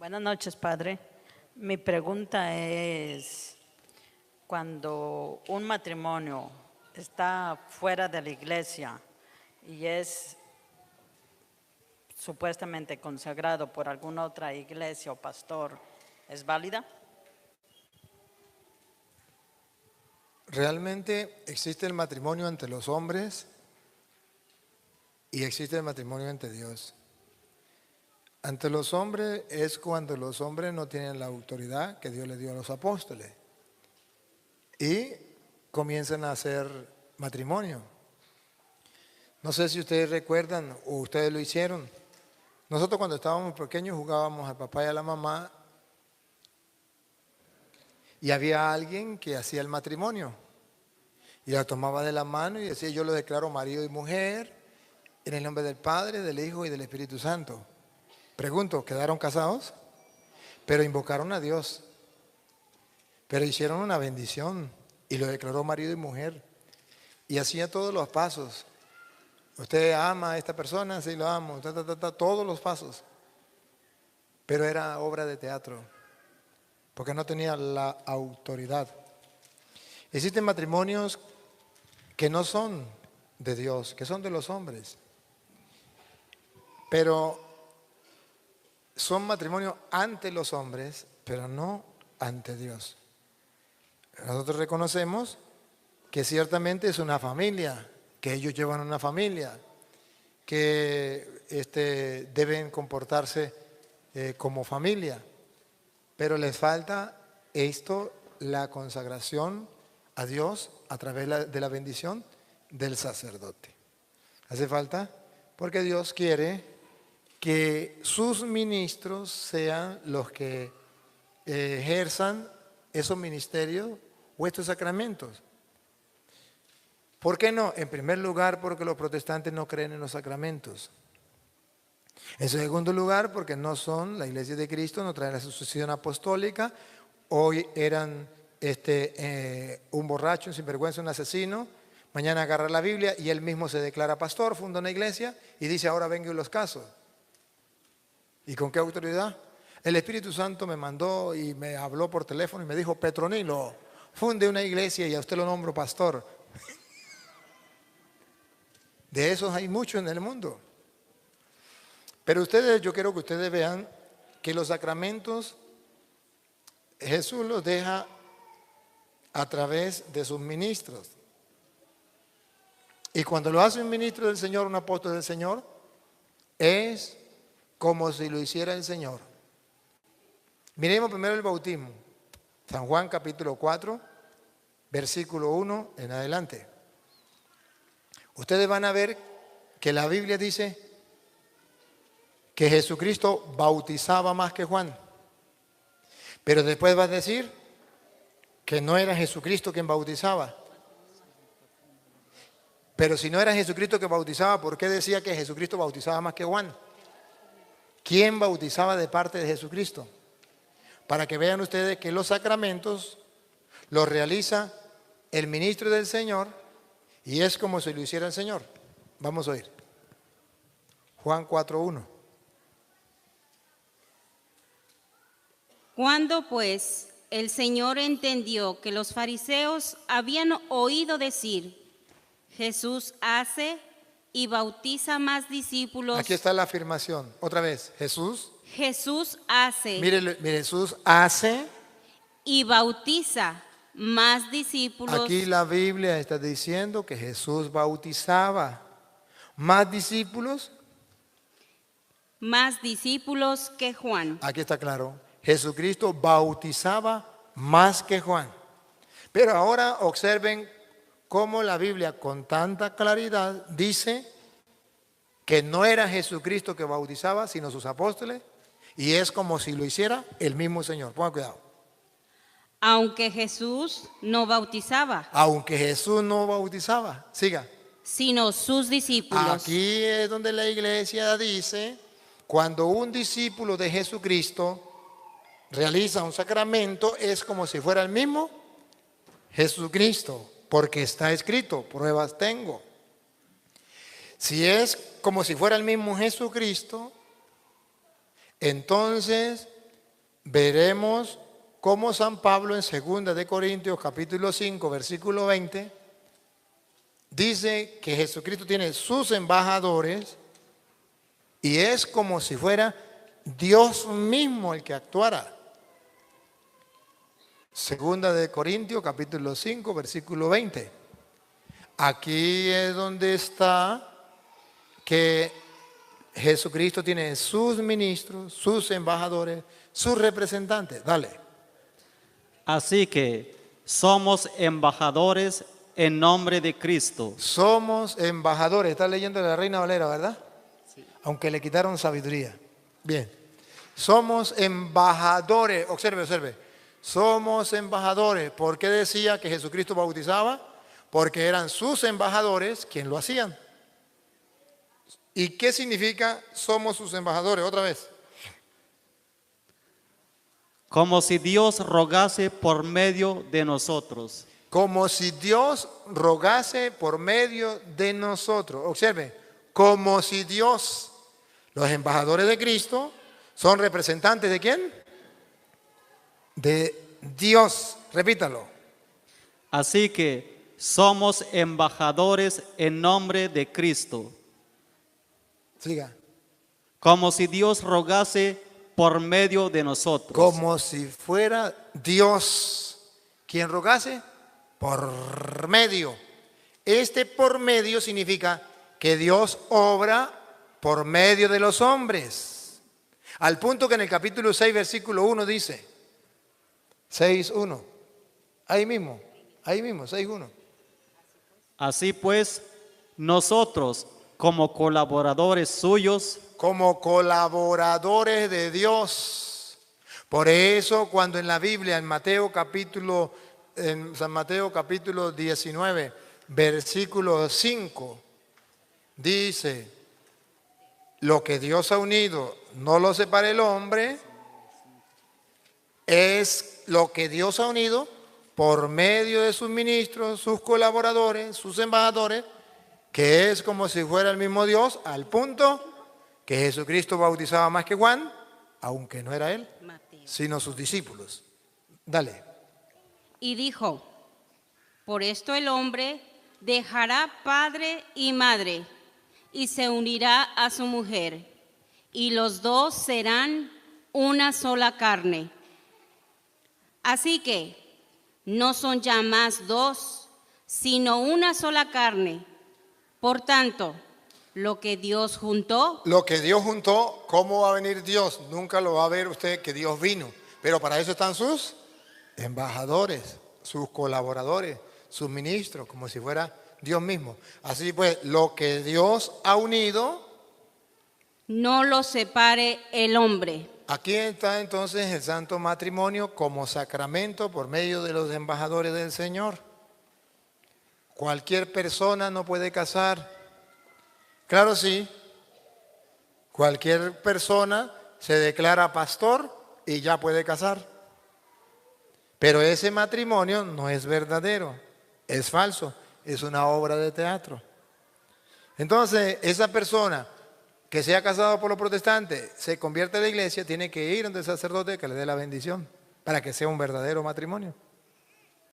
Buenas noches, Padre. Mi pregunta es, cuando un matrimonio está fuera de la iglesia y es supuestamente consagrado por alguna otra iglesia o pastor, ¿es válida? Realmente existe el matrimonio ante los hombres y existe el matrimonio ante Dios. Ante los hombres es cuando los hombres no tienen la autoridad que Dios le dio a los apóstoles y comienzan a hacer matrimonio. No sé si ustedes recuerdan o ustedes lo hicieron. Nosotros cuando estábamos pequeños jugábamos al papá y a la mamá y había alguien que hacía el matrimonio y la tomaba de la mano y decía: yo lo declaro marido y mujer en el nombre del Padre, del Hijo y del Espíritu Santo. Pregunto, ¿quedaron casados? Pero invocaron a Dios, pero hicieron una bendición y lo declaró marido y mujer y hacía todos los pasos. Usted ama a esta persona, sí lo amo, todos los pasos. Pero era obra de teatro, porque no tenía la autoridad. Existen matrimonios que no son de Dios, que son de los hombres, pero son matrimonios ante los hombres, pero no ante Dios. Nosotros reconocemos que ciertamente es una familia, que ellos llevan una familia, que deben comportarse como familia, pero les falta esto, la consagración a Dios a través de la bendición del sacerdote. ¿Hace falta? Porque Dios quiere que sus ministros sean los que ejerzan esos ministerios o estos sacramentos. ¿Por qué no? En primer lugar, porque los protestantes no creen en los sacramentos. En segundo lugar, porque no son la Iglesia de Cristo, no traen la sucesión apostólica. Hoy eran un borracho, un sinvergüenza, un asesino. Mañana agarra la Biblia y él mismo se declara pastor, funda una iglesia y dice: ahora vengo y los caso. ¿Y con qué autoridad? El Espíritu Santo me mandó y me habló por teléfono y me dijo: Petronilo, funde una iglesia y a usted lo nombro pastor. De esos hay muchos en el mundo. Pero yo quiero que ustedes vean que los sacramentos Jesús los deja a través de sus ministros. Y cuando lo hace un ministro del Señor, un apóstol del Señor, es como si lo hiciera el Señor. Miremos primero el bautismo. San Juan capítulo 4, versículo 1 en adelante. Ustedes van a ver que la Biblia dice que Jesucristo bautizaba más que Juan. Pero después va a decir que no era Jesucristo quien bautizaba. Pero si no era Jesucristo que bautizaba, ¿por qué decía que Jesucristo bautizaba más que Juan? ¿Quién bautizaba de parte de Jesucristo? Para que vean ustedes que los sacramentos los realiza el ministro del Señor y es como si lo hiciera el Señor. Vamos a oír. Juan 4:1. Cuando pues el Señor entendió que los fariseos habían oído decir: Jesús hace y bautiza más discípulos. Aquí está la afirmación. Otra vez. Jesús hace. Mire, Jesús hace. Y bautiza más discípulos. Aquí la Biblia está diciendo que Jesús bautizaba más discípulos. Más discípulos que Juan. Aquí está claro. Jesucristo bautizaba más que Juan. Pero ahora observen cómo la Biblia con tanta claridad dice que no era Jesucristo que bautizaba, sino sus apóstoles, y es como si lo hiciera el mismo Señor. Pongan cuidado. Aunque Jesús no bautizaba. Aunque Jesús no bautizaba. Siga. Sino sus discípulos. Aquí es donde la iglesia dice, cuando un discípulo de Jesucristo realiza un sacramento, es como si fuera el mismo Jesucristo, porque está escrito, pruebas tengo. Si es como si fuera el mismo Jesucristo, entonces veremos cómo San Pablo en 2 de Corintios capítulo 5 versículo 20 dice que Jesucristo tiene sus embajadores y es como si fuera Dios mismo el que actuara. 2 de Corintios capítulo 5 versículo 20. Aquí es donde está que Jesucristo tiene sus ministros, sus embajadores, sus representantes. Dale. Así que somos embajadores en nombre de Cristo. Somos embajadores. Está leyendo la Reina Valera, ¿verdad? Sí. Aunque le quitaron sabiduría. Bien. Somos embajadores. Observe, observe. Somos embajadores. ¿Por qué decía que Jesucristo bautizaba? Porque eran sus embajadores quien lo hacían. ¿Y qué significa somos sus embajadores? Otra vez. Como si Dios rogase por medio de nosotros. Como si Dios rogase por medio de nosotros. Observe, como si Dios, los embajadores de Cristo, son representantes ¿de quién? De Dios. Repítalo. Así que somos embajadores en nombre de Cristo. Siga. Como si Dios rogase por medio de nosotros. Como si fuera Dios quien rogase por medio. Este por medio significa que Dios obra por medio de los hombres. Al punto que en el capítulo 6, versículo 1 dice, 6:1, ahí mismo, 6:1. Así pues, nosotros, como colaboradores suyos, como colaboradores de Dios. Por eso cuando en la Biblia, en San Mateo capítulo 19, versículo 5, dice, lo que Dios ha unido, no lo separe el hombre, es lo que Dios ha unido por medio de sus ministros, sus colaboradores, sus embajadores, que es como si fuera el mismo Dios, al punto que Jesucristo bautizaba más que Juan, aunque no era él, sino sus discípulos. Dale. Y dijo, por esto el hombre dejará padre y madre y se unirá a su mujer, y los dos serán una sola carne. Así que no son ya más dos, sino una sola carne. Por tanto, lo que Dios juntó. Lo que Dios juntó, ¿cómo va a venir Dios? Nunca lo va a ver usted que Dios vino. Pero para eso están sus embajadores, sus colaboradores, sus ministros, como si fuera Dios mismo. Así pues, lo que Dios ha unido, no lo separe el hombre. Aquí está entonces el santo matrimonio como sacramento por medio de los embajadores del Señor. Cualquier persona no puede casar. Claro, sí, cualquier persona se declara pastor y ya puede casar. Pero ese matrimonio no es verdadero, es falso, es una obra de teatro. Entonces, esa persona que sea casado por los protestantes, se convierte a la iglesia, tiene que ir ante el sacerdote que le dé la bendición para que sea un verdadero matrimonio.